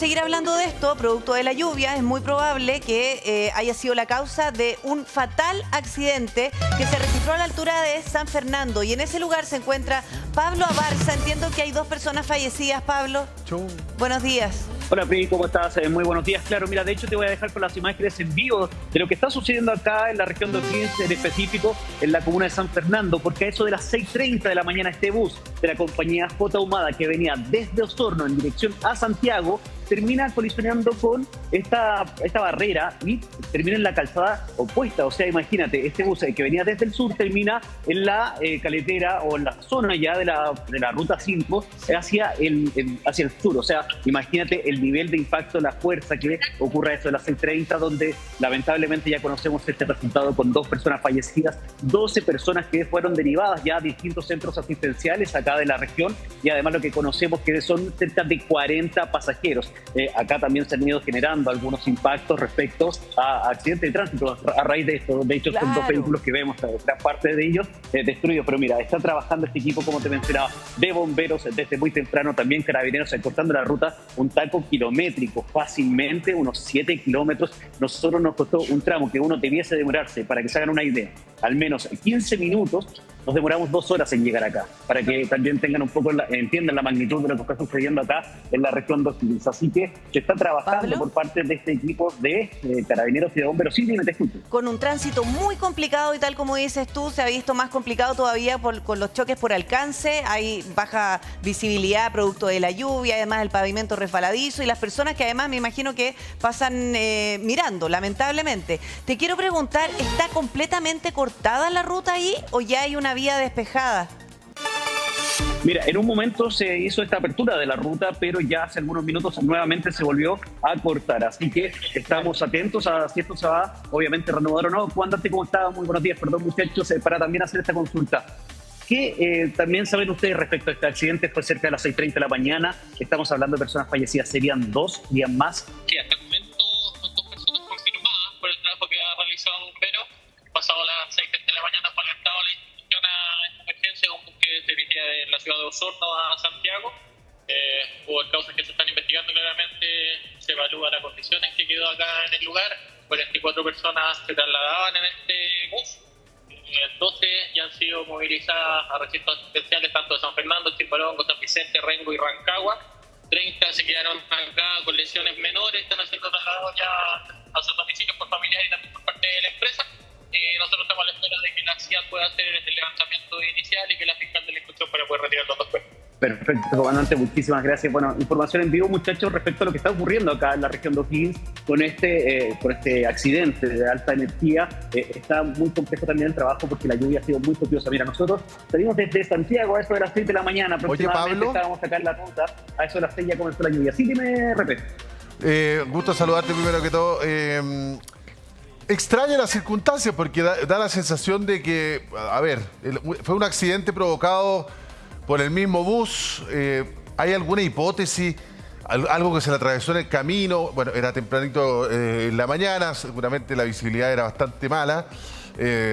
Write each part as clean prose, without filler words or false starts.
Seguir hablando de esto, producto de la lluvia, es muy probable que haya sido la causa de un fatal accidente que se registró a la altura de San Fernando. Y en ese lugar se encuentra Pablo Abarza. Entiendo que hay 2 personas fallecidas, Pablo. Buenos días. Hola, Pri, ¿cómo estás? Muy buenos días. Claro, mira, de hecho te voy a dejar con las imágenes en vivo de lo que está sucediendo acá en la región de O'Higgins, en específico en la comuna de San Fernando, porque a eso de las 6:30 de la mañana este bus de la compañía J. Ahumada que venía desde Osorno en dirección a Santiago termina colisionando con esta barrera y termina en la calzada opuesta. O sea, imagínate, este bus que venía desde el sur termina en la caletera o en la zona ya de la ruta 5 hacia el sur. O sea, imagínate el nivel de impacto, la fuerza que ocurre a eso de las 6:30, donde lamentablemente ya conocemos este resultado con 2 personas fallecidas, 12 personas que fueron derivadas ya a distintos centros asistenciales acá de la región, y además lo que conocemos que son cerca de 40 pasajeros. Acá también se han ido generando algunos impactos respecto a accidentes de tránsito a raíz de esto. De hecho, son 2 vehículos que vemos, gran parte de ellos destruidos. Pero mira, está trabajando este equipo, como te mencionaba, de bomberos desde muy temprano, también carabineros, cortando la ruta, un taco kilométrico, fácilmente unos 7 kilómetros. Nosotros nos costó un tramo que uno debiese demorarse, para que se hagan una idea, al menos 15 minutos. Nos demoramos 2 horas en llegar acá, para que también tengan un poco, entiendan la magnitud de lo que está sucediendo acá en la región de O'Higgins. Así que se está trabajando, ¿Pablo? Por parte de este equipo de carabineros y de bomberos. Sí, dime, te escucho. Con un tránsito muy complicado y tal como dices tú, se ha visto más complicado todavía con los choques por alcance. Hay baja visibilidad producto de la lluvia, además el pavimento resbaladizo y las personas que además me imagino que pasan mirando, lamentablemente. Te quiero preguntar, ¿está completamente cortada la ruta ahí o ya hay una vía despejada? Mira, en un momento se hizo esta apertura de la ruta, pero ya hace algunos minutos nuevamente se volvió a cortar. Así que estamos atentos a si esto se va, obviamente, reanudar o no. Juan Dante, ¿cómo está? Muy buenos días, perdón, muchachos, para también hacer esta consulta. ¿Qué también saben ustedes respecto a este accidente? Fue cerca de las 6:30 de la mañana. Estamos hablando de personas fallecidas. ¿Serían 2 días más? Sí, hasta el momento son 2 personas confirmadas por el trabajo que ha realizado un bombero. Pasado las 6:30 de la mañana fue alentado la institución a emergencia, un bus que se dirigía de la ciudad de Osorno a Santiago. Por causas que se están investigando claramente, se evalúa la condición en que quedó acá en el lugar. 44 personas se trasladaban en este bus. 12 ya han sido movilizadas a recintos asistenciales tanto de San Fernando, Chimbarongo, San Vicente, Rengo y Rancagua. 30 se quedaron acá con lesiones menores, están haciendo traslados ya a sus domicilios por familiares y también por parte de la empresa. Nosotros estamos a la espera de que la CIA pueda hacer el levantamiento inicial y que la fiscal de la instrucción para poder retirar los 2 cuerpos. Perfecto, comandante, muchísimas gracias. Bueno, información en vivo, muchachos, respecto a lo que está ocurriendo acá en la región de O'Higgins con este accidente de alta energía. Está muy complejo también el trabajo porque la lluvia ha sido muy copiosa. Mira, nosotros salimos desde Santiago a eso de las 6 de la mañana aproximadamente. Oye, Pablo, estábamos acá en la ruta, a eso de las 6 ya comenzó la lluvia. Sí, dime, repete. gusto saludarte primero que todo. Extraña las circunstancias porque da la sensación de que, a ver, fue un accidente provocado por el mismo bus. ¿Hay alguna hipótesis? Algo que se le atravesó en el camino. Bueno, era tempranito en la mañana, seguramente la visibilidad era bastante mala,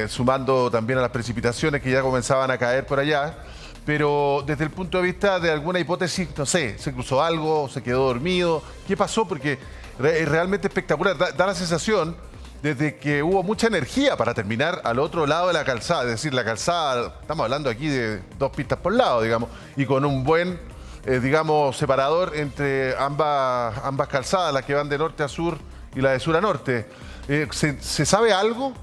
sumando también a las precipitaciones que ya comenzaban a caer por allá. Pero desde el punto de vista de alguna hipótesis, no sé, ¿se cruzó algo? ¿Se quedó dormido? ¿Qué pasó? Porque es realmente espectacular. Da la sensación desde que hubo mucha energía para terminar al otro lado de la calzada. Es decir, la calzada, estamos hablando aquí de 2 pistas por lado, digamos, y con un buen, digamos, separador entre ambas calzadas, las que van de norte a sur y la de sur a norte. ¿Se sabe algo?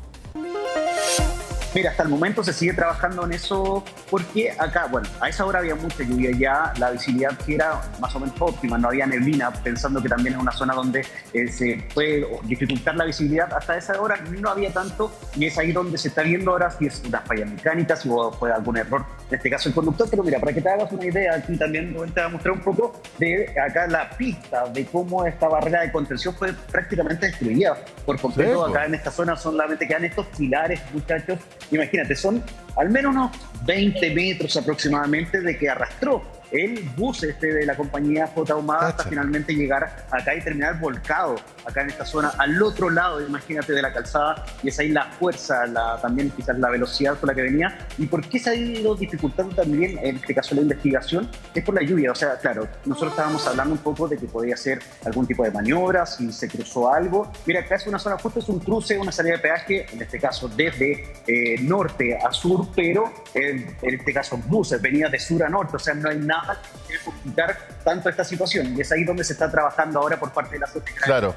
Mira, hasta el momento se sigue trabajando en eso porque acá, bueno, a esa hora había mucha lluvia, ya la visibilidad sí era más o menos óptima, no había neblina, pensando que también es una zona donde se puede dificultar la visibilidad. Hasta esa hora no había tanto y es ahí donde se está viendo ahora si es una falla mecánica, si fue algún error, en este caso el conductor. Pero mira, para que te hagas una idea, aquí también te voy a mostrar un poco de acá la pista de cómo esta barrera de contención fue prácticamente destruida por completo. Acá en esta zona solamente quedan estos pilares, muchachos. Imagínate, son al menos unos 20 metros aproximadamente de que arrastró el bus de la compañía J Ahumada hasta finalmente llegar acá y terminar volcado acá en esta zona, al otro lado, imagínate, de la calzada, y es ahí la fuerza, también quizás la velocidad con la que venía. ¿Y por qué se ha ido dificultando también, en este caso, la investigación? Es por la lluvia. O sea, claro, nosotros estábamos hablando un poco de que podía ser algún tipo de maniobra, si se cruzó algo. Mira, acá es una zona, justo es un cruce, una salida de peaje, en este caso desde norte a sur, pero en este caso buses venía de sur a norte, o sea, no hay nada que complicar tanto esta situación, y es ahí donde se está trabajando ahora por parte de la sociedad. Claro,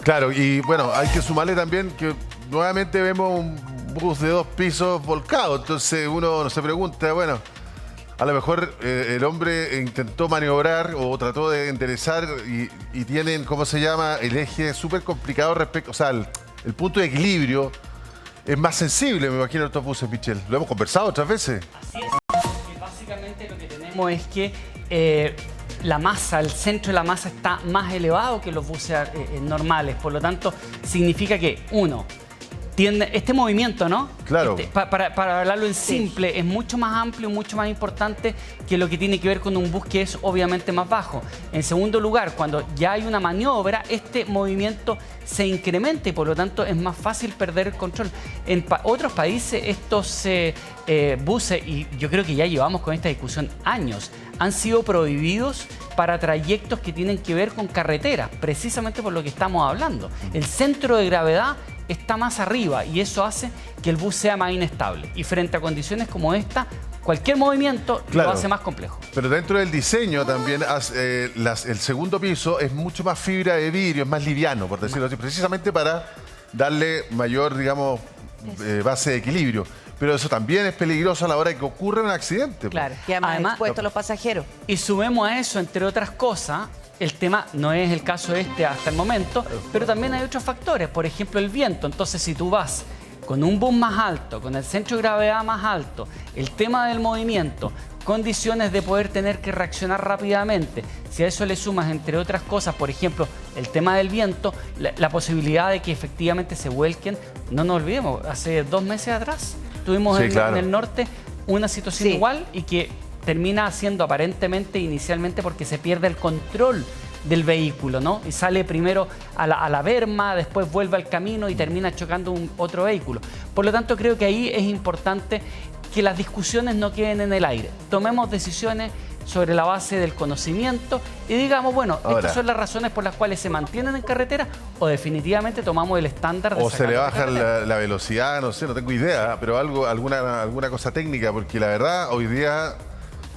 claro, y bueno, hay que sumarle también que nuevamente vemos un bus de 2 pisos volcado, entonces uno se pregunta, bueno, a lo mejor el hombre intentó maniobrar o trató de enderezar y tienen, ¿cómo se llama?, el eje súper complicado respecto, o sea, el punto de equilibrio es más sensible, me imagino, estos buses, Michelle. Lo hemos conversado otras veces. Así es. Básicamente lo que tenemos es que la masa, el centro de la masa está más elevado que los buses normales. Por lo tanto, significa que, uno, este movimiento, ¿no? Claro. Para hablarlo en simple, es mucho más amplio, mucho más importante que lo que tiene que ver con un bus que es obviamente más bajo. En segundo lugar, cuando ya hay una maniobra, este movimiento se incrementa y por lo tanto es más fácil perder el control. En otros países estos buses, y yo creo que ya llevamos con esta discusión años, han sido prohibidos para trayectos que tienen que ver con carreteras, precisamente por lo que estamos hablando. El centro de gravedad está más arriba y eso hace que el bus sea más inestable. Y frente a condiciones como esta, cualquier movimiento lo hace más complejo. Pero dentro del diseño también, el segundo piso es mucho más fibra de vidrio, es más liviano, por decirlo así, precisamente para darle mayor, digamos, base de equilibrio. Pero eso también es peligroso a la hora de que ocurra un accidente. Claro, que además expuesto a los pasajeros. Y sumemos a eso, entre otras cosas, el tema no es el caso hasta el momento, pero también hay otros factores, por ejemplo el viento. Entonces, si tú vas con un bus más alto, con el centro de gravedad más alto, el tema del movimiento, condiciones de poder tener que reaccionar rápidamente, si a eso le sumas, entre otras cosas, por ejemplo, el tema del viento, la posibilidad de que efectivamente se vuelquen, no nos olvidemos, hace 2 meses atrás tuvimos en el norte una situación igual y que termina siendo aparentemente inicialmente porque se pierde el control del vehículo, ¿no? Y sale primero a la berma, después vuelve al camino y termina chocando otro vehículo. Por lo tanto, creo que ahí es importante que las discusiones no queden en el aire. Tomemos decisiones sobre la base del conocimiento y digamos, bueno, estas son las razones por las cuales se mantienen en carretera o definitivamente tomamos el estándar de o se le baja la velocidad, no sé, no tengo idea, pero alguna cosa técnica, porque la verdad, hoy día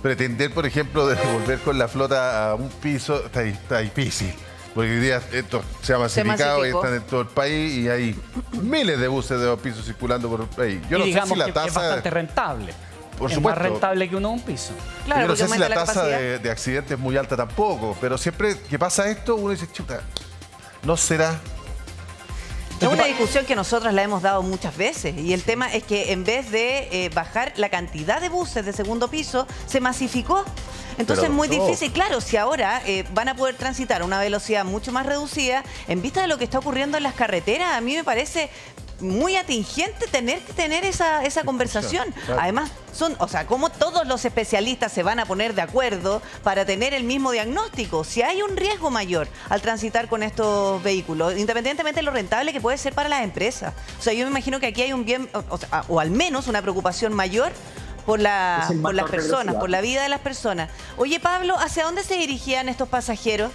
pretender, por ejemplo, de volver con la flota a un piso está difícil. Porque hoy día esto se ha masificado y están en todo el país y hay miles de buses de 2 pisos circulando por el país. Yo no sé si la tasa es bastante rentable. Por es supuesto. más rentable que uno un piso. Claro, yo no sé si la tasa capacidad de accidentes es muy alta tampoco, pero siempre que pasa esto, uno dice, chuta, ¿no será? Es una discusión que nosotros la hemos dado muchas veces y el tema es que en vez de bajar la cantidad de buses de segundo piso, se masificó. Entonces es muy difícil. Claro, si ahora van a poder transitar a una velocidad mucho más reducida, en vista de lo que está ocurriendo en las carreteras, a mí me parece muy atingente tener que tener esa conversación. Claro. Además, como todos los especialistas se van a poner de acuerdo para tener el mismo diagnóstico. Si hay un riesgo mayor al transitar con estos vehículos, independientemente de lo rentable que puede ser para las empresas. O sea, yo me imagino que aquí hay un bien, o al menos una preocupación mayor por las personas, por la vida de las personas. Oye, Pablo, ¿hacia dónde se dirigían estos pasajeros?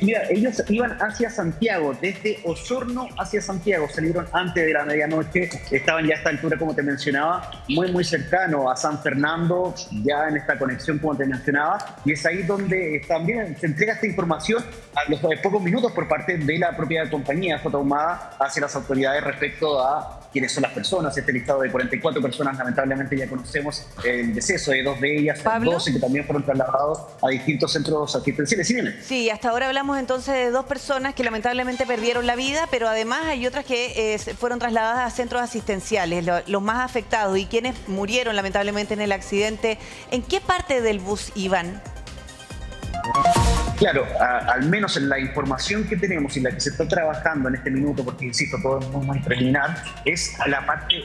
Mira, ellos iban hacia Santiago, desde Osorno hacia Santiago, salieron antes de la medianoche, estaban ya a esta altura, como te mencionaba, muy cercano a San Fernando, ya en esta conexión, como te mencionaba, y es ahí donde también se entrega esta información a los pocos minutos por parte de la propia compañía J Ahumada hacia las autoridades respecto a quiénes son las personas. Este listado de 44 personas, lamentablemente ya conocemos el deceso de 2 de ellas, ¿Pablo? 12 que también fueron trasladados a distintos centros asistenciales. ¿Sí, viene? Sí, hasta ahora hablamos entonces de 2 personas que lamentablemente perdieron la vida, pero además hay otras que fueron trasladadas a centros asistenciales, los más afectados y quienes murieron lamentablemente en el accidente. ¿En qué parte del bus iban? Claro, al menos en la información que tenemos y la que se está trabajando en este minuto, porque insisto, todo es muy preliminar, es a la parte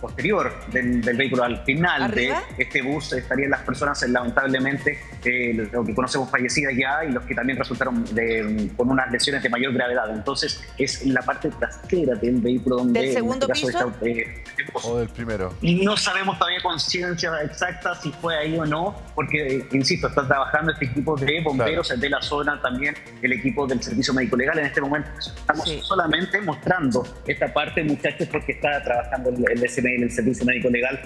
posterior del vehículo. Al final ¿Arriba? de este bus estarían las personas, lamentablemente, lo que conocemos fallecidas ya y los que también resultaron con unas lesiones de mayor gravedad. Entonces, es la parte trasera del vehículo donde... ¿Del segundo piso? O del primero. Y no sabemos todavía con ciencia exacta si fue ahí o no, porque, insisto, está trabajando este equipo de bomberos de la zona, también el equipo del Servicio Médico Legal. En este momento estamos solamente mostrando esta parte, muchachos, porque está trabajando el SML, el Servicio Médico Legal,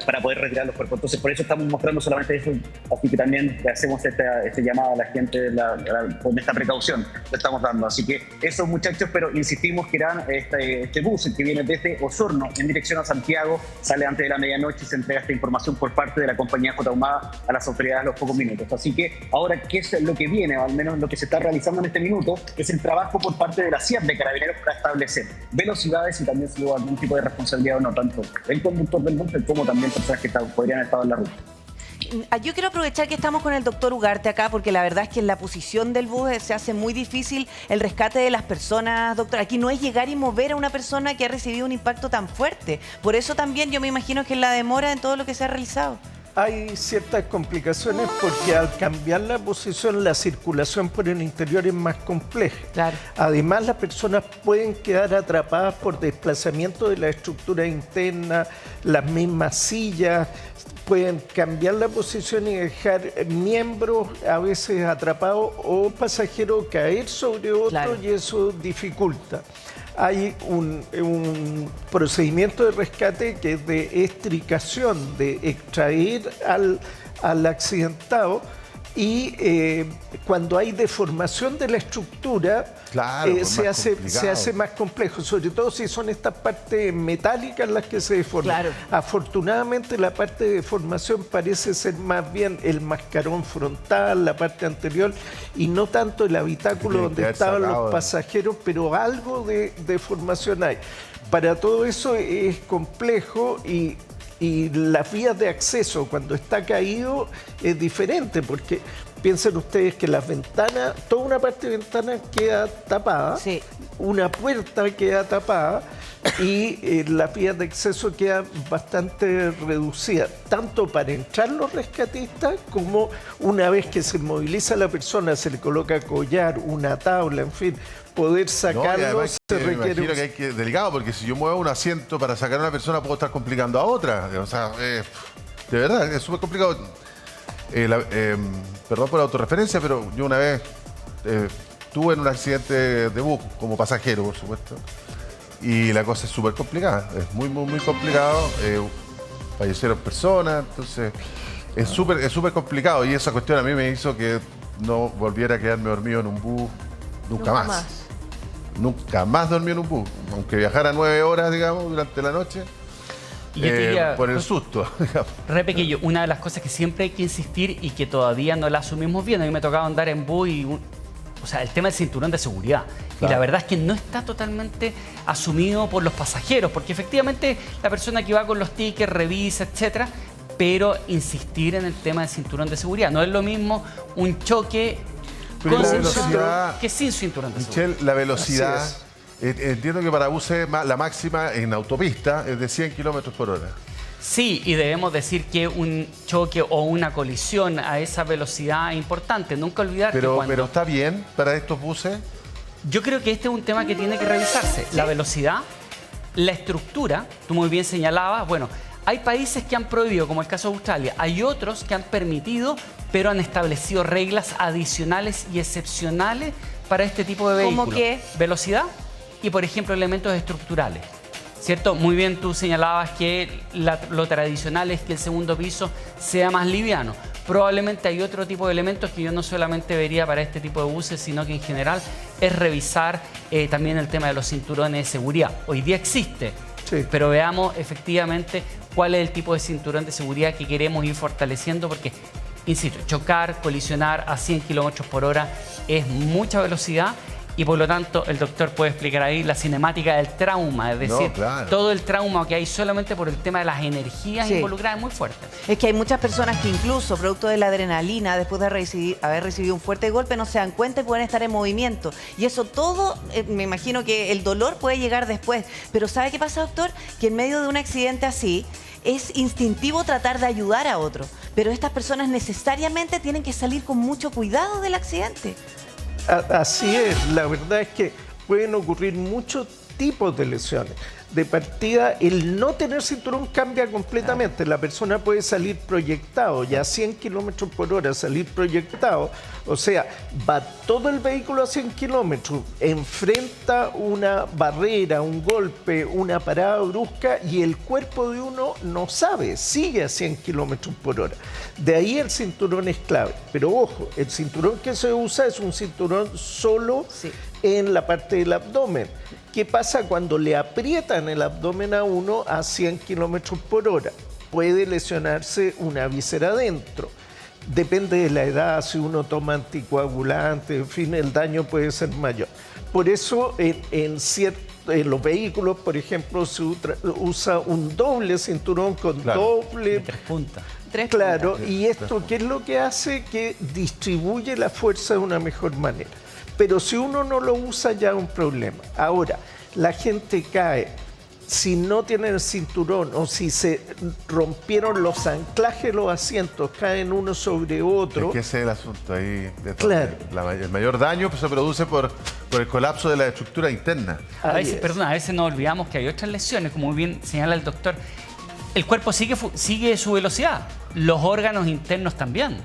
para poder retirar los cuerpos. Entonces, por eso estamos mostrando solamente eso, así que también hacemos este llamado a la gente con esta precaución que estamos dando. Así que esos muchachos, pero insistimos que irán este bus que viene desde Osorno en dirección a Santiago, sale antes de la medianoche y se entrega esta información por parte de la compañía J. Ahumada a las autoridades a los pocos minutos. Así que ahora, ¿qué es lo que viene? O al menos lo que se está realizando en este minuto es el trabajo por parte de la CIAP de Carabineros para establecer velocidades y también si hubo algún tipo de responsabilidad o no, tanto el conductor del bus como también personas que podrían haber estado en la ruta. Yo quiero aprovechar que estamos con el doctor Ugarte acá, porque la verdad es que en la posición del bus se hace muy difícil el rescate de las personas, doctor. Aquí no es llegar y mover a una persona que ha recibido un impacto tan fuerte. Por eso también yo me imagino que es la demora en todo lo que se ha realizado. Hay ciertas complicaciones porque al cambiar la posición, la circulación por el interior es más compleja. Claro. Además, las personas pueden quedar atrapadas por desplazamiento de la estructura interna, las mismas sillas, pueden cambiar la posición y dejar miembros a veces atrapados o pasajeros caer sobre otro, y eso dificulta. Hay un procedimiento de rescate que es de extricación, de extraer al accidentado, y cuando hay deformación de la estructura, se hace más complejo, sobre todo si son estas partes metálicas las que se deforman. Claro. Afortunadamente la parte de deformación parece ser más bien el mascarón frontal, la parte anterior, y no tanto el habitáculo donde estaban los pasajeros, pero algo de deformación hay. Para todo eso es complejo, y las vías de acceso cuando está caído es diferente, porque piensen ustedes que las ventanas, toda una parte de ventana queda tapada, una puerta queda tapada, y las vías de acceso quedan bastante reducidas, tanto para entrar los rescatistas como una vez que se moviliza la persona, se le coloca collar, una tabla, en fin, poder sacarlo se requiere... Me imagino que hay que delicado, porque si yo muevo un asiento para sacar a una persona puedo estar complicando a otra. O sea, de verdad, es súper complicado. Perdón por la autorreferencia, pero yo una vez estuve en un accidente de bus como pasajero, por supuesto, y la cosa es súper complicada, es muy complicado. Fallecieron personas, entonces es súper complicado, y esa cuestión a mí me hizo que no volviera a quedarme dormido en un bus nunca más. Nunca más dormí en un bus, aunque viajara 9 horas, digamos, durante la noche. Y yo te diría, por el susto. Re pequeño, una de las cosas que siempre hay que insistir y que todavía no la asumimos bien, a mí me tocaba andar en bus y... O sea, el tema del cinturón de seguridad. Claro. Y la verdad es que no está totalmente asumido por los pasajeros, porque efectivamente la persona que va con los tickets revisa, etcétera, pero insistir en el tema del cinturón de seguridad. No es lo mismo un choque con cinturón que sin cinturón de seguridad. Michelle, la velocidad, entiendo que para buses la máxima en autopista es de 100 kilómetros por hora. Sí, y debemos decir que un choque o una colisión a esa velocidad es importante. Nunca olvidar que cuando... ¿Pero está bien para estos buses? Yo creo que este es un tema que tiene que revisarse. ¿Sí? La velocidad, la estructura, tú muy bien señalabas, bueno, hay países que han prohibido, como el caso de Australia, hay otros que han permitido, pero han establecido reglas adicionales y excepcionales para este tipo de vehículos. ¿Cómo qué? Velocidad y, por ejemplo, elementos estructurales. ¿Cierto? Muy bien tú señalabas que lo tradicional es que el segundo piso sea más liviano. Probablemente hay otro tipo de elementos que yo no solamente vería para este tipo de buses, sino que en general es revisar también el tema de los cinturones de seguridad. Hoy día existe, pero veamos efectivamente cuál es el tipo de cinturón de seguridad que queremos ir fortaleciendo, porque, insisto, chocar, colisionar a 100 kilómetros por hora es mucha velocidad y por lo tanto el doctor puede explicar ahí la cinemática del trauma, es decir, todo el trauma que hay solamente por el tema de las energías involucradas es muy fuerte. Es que hay muchas personas que incluso producto de la adrenalina, después de haber recibido un fuerte golpe, no se dan cuenta y pueden estar en movimiento. Y eso todo, me imagino que el dolor puede llegar después. Pero ¿sabe qué pasa, doctor? Que en medio de un accidente así, es instintivo tratar de ayudar a otro. Pero estas personas necesariamente tienen que salir con mucho cuidado del accidente. Así es, la verdad es que pueden ocurrir muchos tipos de lesiones. De partida, el no tener cinturón cambia completamente. La persona puede salir proyectado, ya a 100 kilómetros por hora, salir proyectado. O sea, va todo el vehículo a 100 kilómetros, enfrenta una barrera, un golpe, una parada brusca y el cuerpo de uno no sabe, sigue a 100 kilómetros por hora. De ahí el cinturón es clave. Pero ojo, el cinturón que se usa es un cinturón solo en la parte del abdomen. ¿Qué pasa cuando le aprietan el abdomen a uno a 100 kilómetros por hora? Puede lesionarse una víscera adentro. Depende de la edad, si uno toma anticoagulantes, en fin, el daño puede ser mayor. Por eso en los vehículos, por ejemplo, se usa un doble cinturón con doble... Tres puntas. Claro, y esto, ¿qué es lo que hace? Que distribuye la fuerza de una mejor manera. Pero si uno no lo usa ya es un problema. Ahora, la gente cae, si no tienen el cinturón o si se rompieron los anclajes de los asientos, caen uno sobre otro. Es que ese es el asunto ahí. Claro. El mayor daño se produce por el colapso de la estructura interna. A veces nos olvidamos que hay otras lesiones, como muy bien señala el doctor. El cuerpo sigue su velocidad, los órganos internos también.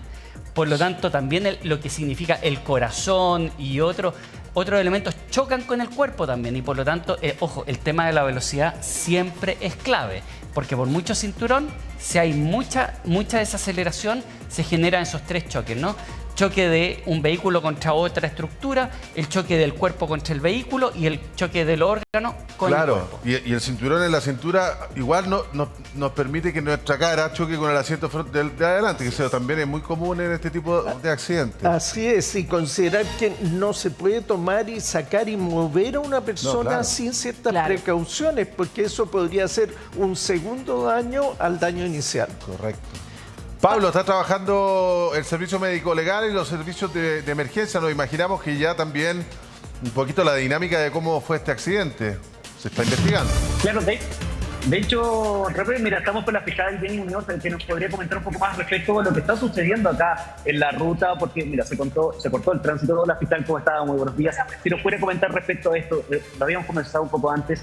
Por lo tanto, también lo que significa el corazón y otros elementos chocan con el cuerpo también. Y por lo tanto, ojo, el tema de la velocidad siempre es clave. Porque por mucho cinturón, si hay mucha desaceleración, se generan esos tres choques, ¿no? Choque de un vehículo contra otra estructura, el choque del cuerpo contra el vehículo y el choque del órgano con el cuerpo. Y el cinturón en la cintura igual nos permite que nuestra cara choque con el asiento de adelante, que eso también es muy común en este tipo de accidentes. Así es, y considerar que no se puede tomar y sacar y mover a una persona sin ciertas precauciones, porque eso podría ser un segundo daño al daño inicial. Correcto. Pablo, está trabajando el servicio médico legal y los servicios de emergencia. Nos imaginamos que ya también un poquito la dinámica de cómo fue este accidente se está investigando. Claro, de hecho, mira, estamos con la fiscal Jenny Muñoz, que nos podría comentar un poco más respecto a lo que está sucediendo acá en la ruta, porque mira, se cortó el tránsito. La fiscal, ¿cómo está? Muy buenos días. Si nos puede comentar respecto a esto, lo habíamos comenzado un poco antes.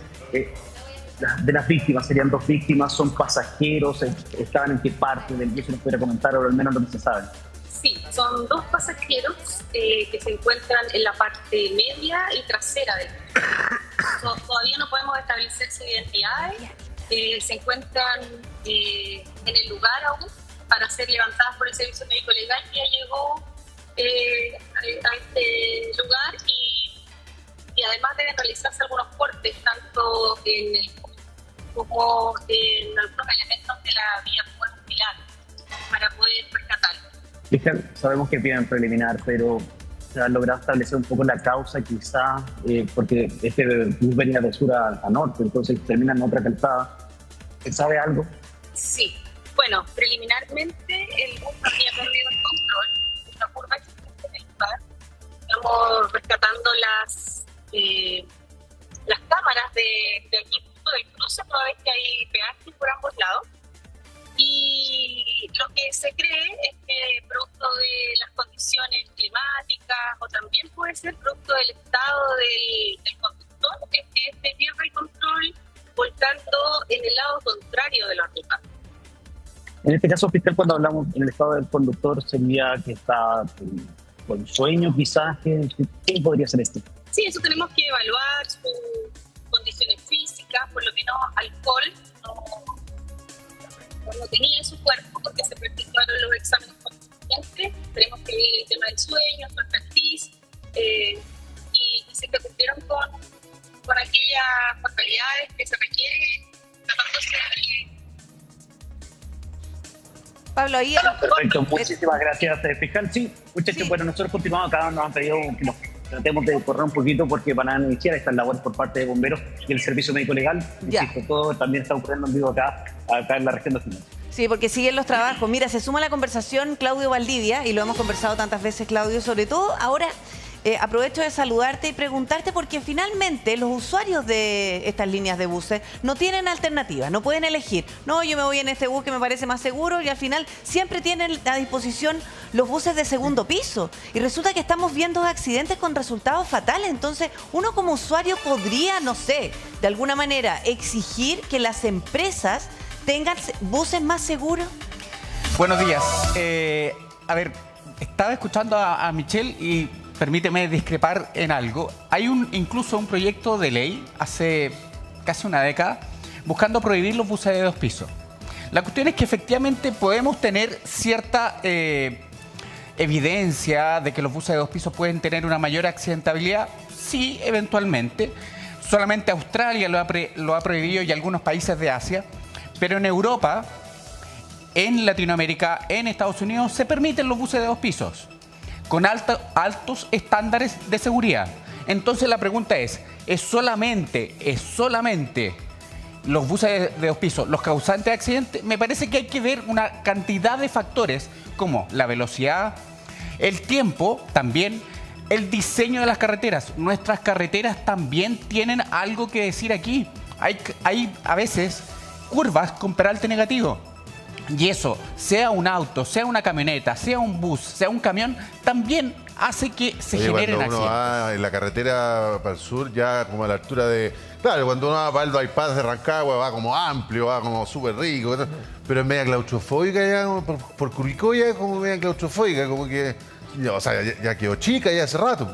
De las víctimas, serían 2 víctimas, son pasajeros, estaban en qué parte del día, se nos pudiera comentar, o al menos lo que se sabe. Sí, son 2 pasajeros que se encuentran en la parte media y trasera del bus. Todavía no podemos establecer sus identidades, se encuentran en el lugar aún para ser levantadas por el servicio médico legal que ya llegó a este lugar y además deben realizarse algunos cortes tanto en el como en algunos elementos de la vía muscular para poder rescatarlo. Sabemos que piden preliminar, pero se ha logrado establecer un poco la causa quizá, porque este bus venía de sur a norte, entonces termina en otra calzada. ¿Sabe algo? Sí. Bueno, preliminarmente el bus había perdido el control de una curva existente en el lugar. Estamos rescatando las cámaras de aquí del cruce, toda vez que hay peajes por ambos lados. Y lo que se cree es que producto de las condiciones climáticas o también puede ser producto del estado del conductor, es que este pierde el control volcando en el lado contrario de la ruta. En este caso, fiscal, cuando hablamos en el estado del conductor, sería que está con sueño quizás. ¿Qué podría ser esto? Sí, eso tenemos que evaluar sus condiciones físicas, por lo menos alcohol no tenía en su cuerpo porque se practicaron los exámenes correspondientes. Tenemos que ver el tema del sueño, su expertise, y se cumplieron con aquellas facultades que se requieren tratándose Pablo, ahí... Perfecto, muchísimas gracias, fiscal. Sí, muchachos, bueno, nosotros continuamos acá, nos han pedido tratemos de correr un poquito porque van a iniciar estas labores por parte de bomberos y el servicio médico legal. Ya. Insisto, todo también está ocurriendo en vivo acá en la región de O'Higgins. Sí, porque siguen los trabajos. Mira, se suma a la conversación Claudio Valdivia, y lo hemos conversado tantas veces, Claudio, sobre todo ahora. Aprovecho de saludarte y preguntarte porque finalmente los usuarios de estas líneas de buses no tienen alternativa, no pueden elegir. No, yo me voy en este bus que me parece más seguro, y al final siempre tienen a disposición los buses de segundo piso. Y resulta que estamos viendo accidentes con resultados fatales. Entonces, uno como usuario podría, no sé, de alguna manera exigir que las empresas tengan buses más seguros. Buenos días. A ver, estaba escuchando a Michelle y permíteme discrepar en algo. Hay incluso un proyecto de ley hace casi una década buscando prohibir los buses de 2 pisos. La cuestión es que efectivamente podemos tener cierta evidencia de que los buses de 2 pisos pueden tener una mayor accidentabilidad. Sí, eventualmente. Solamente Australia lo ha prohibido y algunos países de Asia. Pero en Europa, en Latinoamérica, en Estados Unidos se permiten los buses de 2 pisos. Con altos estándares de seguridad. Entonces la pregunta es solamente los buses de 2 pisos los causantes de accidentes? Me parece que hay que ver una cantidad de factores como la velocidad, el tiempo, también el diseño de las carreteras. Nuestras carreteras también tienen algo que decir aquí. Hay a veces curvas con peralte negativo. Y eso, sea un auto, sea una camioneta, sea un bus, sea un camión, también hace que se generen cuando uno accidentes. va en la carretera para el sur, ya como a la altura de... Claro, cuando uno va para el bypass de Rancagua, va como amplio, va como súper rico, pero es media claustrofóbica ya, por Curicó ya es como media claustrofóbica, como que... O sea, ya quedó chica ya hace rato.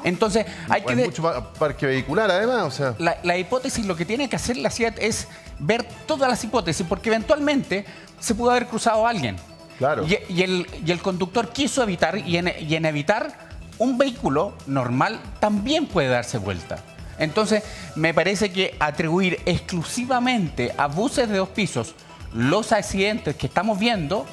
Entonces, hay que... mucho parque vehicular además, o sea... La hipótesis, lo que tiene que hacer la CIAT es ver todas las hipótesis, porque eventualmente se pudo haber cruzado a alguien. Claro. Y el conductor quiso evitar, y en evitar, un vehículo normal también puede darse vuelta. Entonces, me parece que atribuir exclusivamente a buses de 2 pisos los accidentes que estamos viendo,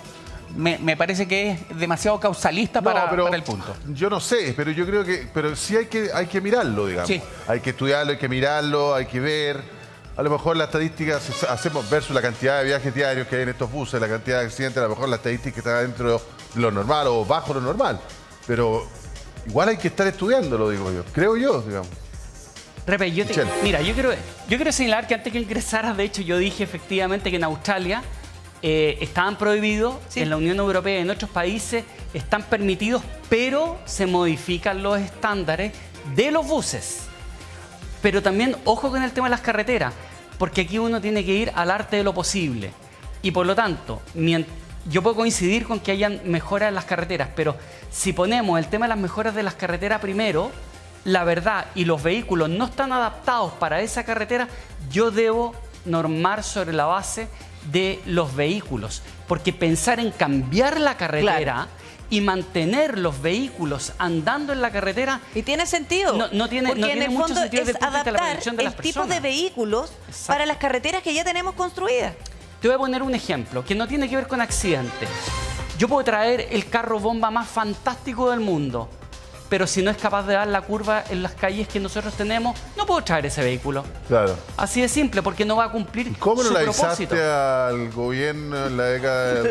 me parece que es demasiado causalista para el punto. Yo no sé, pero yo creo que... Pero sí hay que mirarlo, digamos. Sí. Hay que estudiarlo, hay que mirarlo, hay que ver... A lo mejor las estadísticas hacemos versus la cantidad de viajes diarios que hay en estos buses, la cantidad de accidentes, a lo mejor la estadística está dentro de lo normal o bajo lo normal. Pero igual hay que estar estudiándolo, digo yo. Creo yo, digamos. Repe, yo quiero señalar que antes que ingresaras, de hecho, yo dije efectivamente que en Australia estaban prohibidos, en la Unión Europea y en otros países están permitidos, pero se modifican los estándares de los buses. Pero también, ojo con el tema de las carreteras, porque aquí uno tiene que ir al arte de lo posible. Y por lo tanto, yo puedo coincidir con que hayan mejoras en las carreteras, pero si ponemos el tema de las mejoras de las carreteras primero, la verdad, y los vehículos no están adaptados para esa carretera, yo debo normar sobre la base de los vehículos. Porque pensar en cambiar la carretera y mantener los vehículos andando en la carretera... Y tiene sentido. No tiene mucho sentido desde el punto de vista de la protección de las personas. El tipo de vehículos para las carreteras que ya tenemos construidas. Te voy a poner un ejemplo que no tiene que ver con accidentes. Yo puedo traer el carro bomba más fantástico del mundo, pero si no es capaz de dar la curva en las calles que nosotros tenemos, no puedo traer ese vehículo. Claro. Así de simple, porque no va a cumplir su propósito. ¿Cómo no le avisaste al gobierno en la década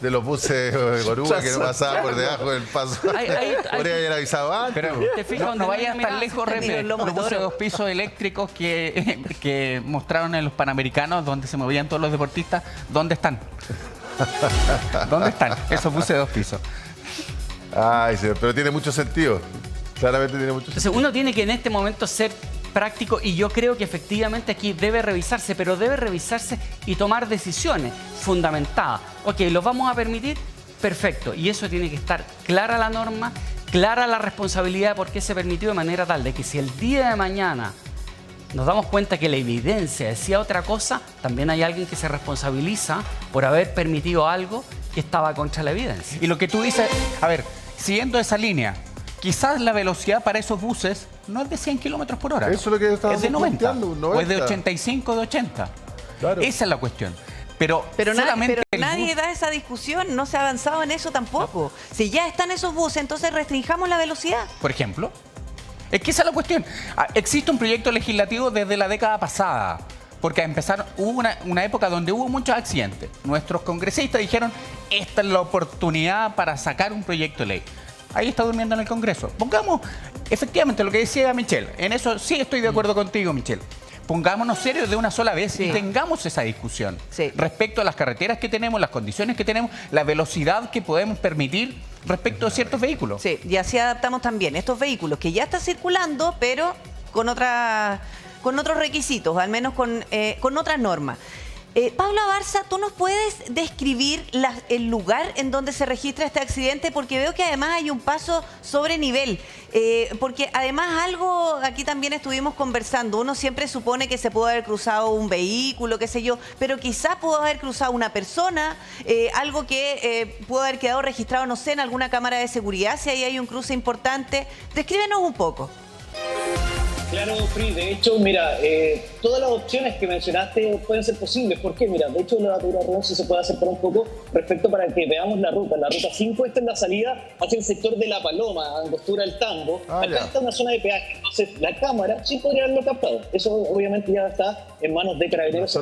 de los buses de Gorúa que no pasaba por debajo del paso? Podría haber avisado antes. Pero no vayas tan lejos, Repe. Los buses de 2 pisos eléctricos que mostraron en los Panamericanos, donde se movían todos los deportistas, ¿dónde están? ¿Dónde están esos buses de 2 pisos? Ay, señor, pero tiene mucho sentido. Claramente tiene mucho sentido. Entonces, uno tiene que en este momento ser práctico y yo creo que efectivamente aquí debe revisarse, pero debe revisarse y tomar decisiones fundamentadas. Ok, ¿los vamos a permitir? Perfecto. Y eso tiene que estar clara la norma, clara la responsabilidad de por qué se permitió, de manera tal de que si el día de mañana nos damos cuenta que la evidencia decía otra cosa, también hay alguien que se responsabiliza por haber permitido algo que estaba contra la evidencia. Y lo que tú dices, a ver, siguiendo esa línea, quizás la velocidad para esos buses no es de 100 kilómetros por hora. Eso es lo que estaba es de 90, o es de 85, de 80. Claro. Esa es la cuestión. Pero nadie da esa discusión, no se ha avanzado en eso tampoco. No. Si ya están esos buses, entonces restringamos la velocidad. Por ejemplo. Es que esa es la cuestión. Existe un proyecto legislativo desde la década pasada, porque hubo una época donde hubo muchos accidentes. Nuestros congresistas dijeron, esta es la oportunidad para sacar un proyecto de ley. Ahí está durmiendo en el Congreso. Pongamos, efectivamente, lo que decía Michelle. En eso sí estoy de acuerdo contigo, Michelle. Pongámonos serios de una sola vez y tengamos esa discusión respecto a las carreteras que tenemos, las condiciones que tenemos, la velocidad que podemos permitir respecto a ciertos vehículos. Sí, y así adaptamos también estos vehículos que ya están circulando, pero con otros requisitos, al menos con otras normas. Pablo Abarza, ¿tú nos puedes describir el lugar en donde se registra este accidente? Porque veo que además hay un paso sobre nivel. Porque además algo, aquí también estuvimos conversando, uno siempre supone que se pudo haber cruzado un vehículo, qué sé yo, pero quizás pudo haber cruzado una persona, algo que pudo haber quedado registrado, no sé, en alguna cámara de seguridad, si ahí hay un cruce importante. Descríbenos un poco. Claro, Fri, de hecho, mira, todas las opciones que mencionaste pueden ser posibles. ¿Por qué? Mira, de hecho, la reunión se puede acercar un poco respecto para que veamos la ruta. La ruta 5, esta es la salida hacia el sector de La Paloma, Angostura del Tambo. Acá está una zona de peaje, entonces la cámara sí podría haberlo captado. Eso obviamente ya está en manos de carabineros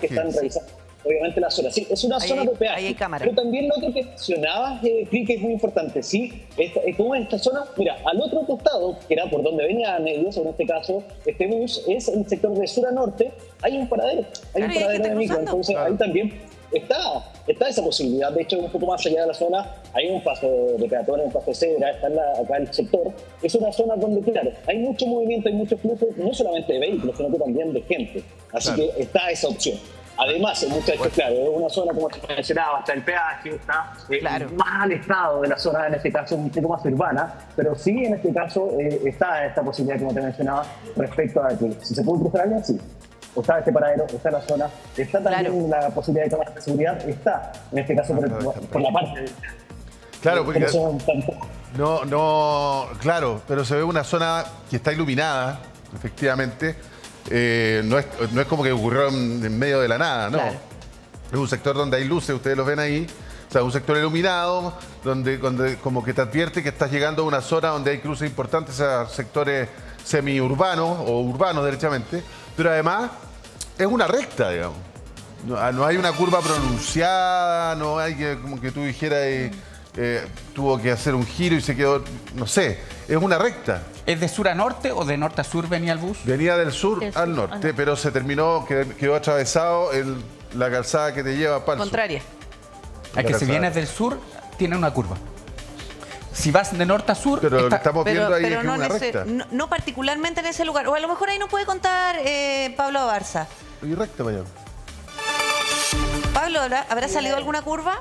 que están revisando. Obviamente la zona, sí, es una zona de peaje. Ahí hay cámara. Pero también lo otro que mencionabas, Cri, que es muy importante, sí, como esta zona, mira, al otro costado, que era por donde venían ellos, en este caso, este bus, es el sector de sur a norte, hay un paradero, hay un paradero de micro, entonces ahí también está esa posibilidad. De hecho, un poco más allá de la zona, hay un paso de peatones, un paso de cebra, está acá el sector. Es una zona donde, claro, hay mucho movimiento, hay mucho flujo, no solamente de vehículos, sino que también de gente. Así que está esa opción. Además, muchachos, claro, es una zona, como te mencionaba, está el peaje, está más alejado de la zona, en este caso, un poco más urbana, pero sí, en este caso, está esta posibilidad, como te mencionaba, respecto a que si se puede cruzar alguien, sí. O está este paradero, está la zona, está también la posibilidad de cámaras de seguridad, está, en este caso, por la parte de... Claro, porque... claro, pero se ve una zona que está iluminada, efectivamente. No es como que ocurrió en medio de la nada, ¿no? Claro. Es un sector donde hay luces, ustedes los ven ahí. O sea, un sector iluminado, donde como que te advierte que estás llegando a una zona donde hay cruces importantes, a sectores semiurbanos o urbanos, derechamente. Pero además es una recta, digamos. No hay una curva pronunciada, no hay como que tú dijeras... tuvo que hacer un giro y se quedó, no sé, es una recta. ¿Es de sur a norte o de norte a sur venía el bus? Venía del sur al norte, pero se terminó, quedó atravesado la calzada que te lleva para el contraria. Es que si vienes del sur, tiene una curva. Si vas de norte a sur... Pero lo que estamos viendo ahí es que no es una recta. No particularmente en ese lugar, o a lo mejor ahí nos puede contar Pablo Abarza. Y recta para allá. Pablo, ¿habrá salido alguna curva?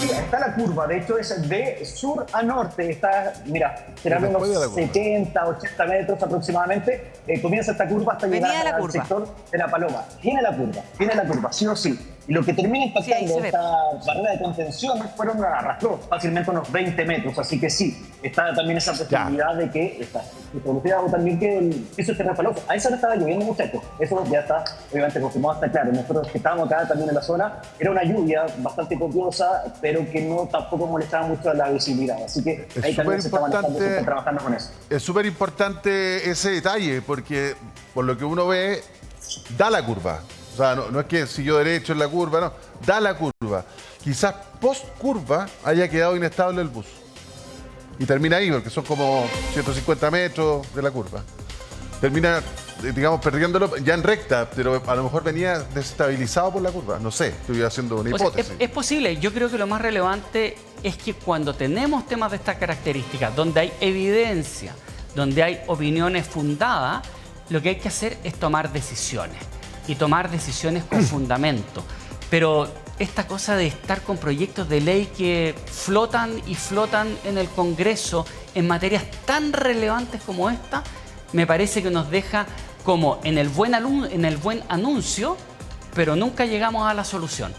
Sí, está la curva, de hecho es de sur a norte, está, mira, serán unos 70, 80 metros aproximadamente, comienza esta curva hasta llegar al sector de La Paloma. Viene la curva, sí o sí. Y lo que termina impactando esta barrera de contención arrastró fácilmente unos 20 metros, así que sí, está también esa posibilidad de que o también que el piso esté resbaloso. A eso no estaba lloviendo, muchachos, eso ya está obviamente confirmado, está claro. Nosotros que estábamos acá también en la zona, era una lluvia bastante copiosa, pero que no tampoco molestaba mucho la visibilidad, así que ahí también se está trabajando con eso. Es súper importante ese detalle, porque por lo que uno ve, da la curva. O sea, no es que siguió derecho en la curva, no, da la curva. Quizás post curva haya quedado inestable el bus. Y termina ahí, porque son como 150 metros de la curva. Termina, digamos, perdiéndolo ya en recta, pero a lo mejor venía desestabilizado por la curva. No sé, estoy haciendo una hipótesis. Es posible. Yo creo que lo más relevante es que cuando tenemos temas de estas características, donde hay evidencia, donde hay opiniones fundadas, lo que hay que hacer es tomar decisiones. Y tomar decisiones con fundamento. Pero esta cosa de estar con proyectos de ley que flotan y flotan en el Congreso en materias tan relevantes como esta, me parece que nos deja como en el buen anuncio, pero nunca llegamos a la solución.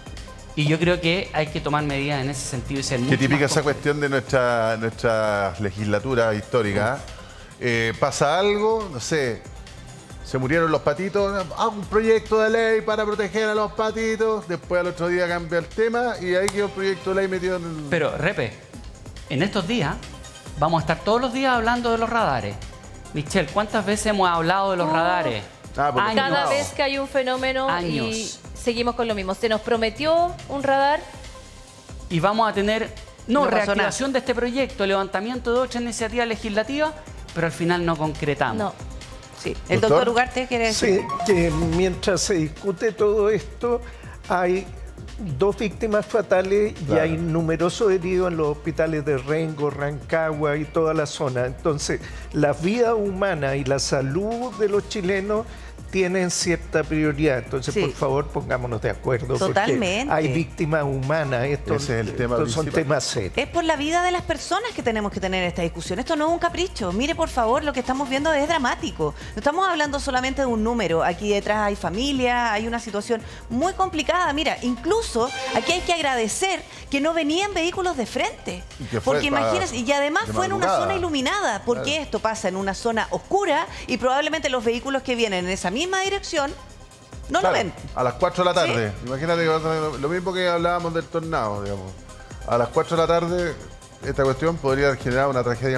Y yo creo que hay que tomar medidas en ese sentido y ser mucho Qué típica más esa cuestión de nuestra legislatura histórica. Pasa algo, no sé... Se murieron los patitos, un proyecto de ley para proteger a los patitos. Después al otro día cambia el tema y ahí quedó el proyecto de ley metido en el... Pero, Repe, en estos días vamos a estar todos los días hablando de los radares. Michelle, ¿cuántas veces hemos hablado de los radares? Porque Cada vez que hay un fenómeno y seguimos con lo mismo. Se nos prometió un radar. Y vamos a tener, reactivación nada. de este proyecto, levantamiento de 8 iniciativas legislativas, pero al final no concretamos. No. Sí. El doctor Ugarte quiere decir. Sí, que mientras se discute todo esto, hay 2 víctimas fatales y hay numerosos heridos en los hospitales de Rengo, Rancagua y toda la zona. Entonces, la vida humana y la salud de los chilenos tienen cierta prioridad. Entonces, por favor, pongámonos de acuerdo. Totalmente. Porque hay víctimas humanas. Estos son temas serios. Es por la vida de las personas que tenemos que tener esta discusión. Esto no es un capricho. Mire, por favor, lo que estamos viendo es dramático. No estamos hablando solamente de un número. Aquí detrás hay familia, hay una situación muy complicada. Mira, incluso aquí hay que agradecer que no venían vehículos de frente. Porque imagínense, y además fue en una zona iluminada. Porque esto pasa en una zona oscura y probablemente los vehículos que vienen en esa misma dirección no lo ven. A las 4 de la tarde. Imagínate que va a ser lo mismo que hablábamos del tornado, digamos. A las 4 de la tarde esta cuestión podría generar una tragedia más.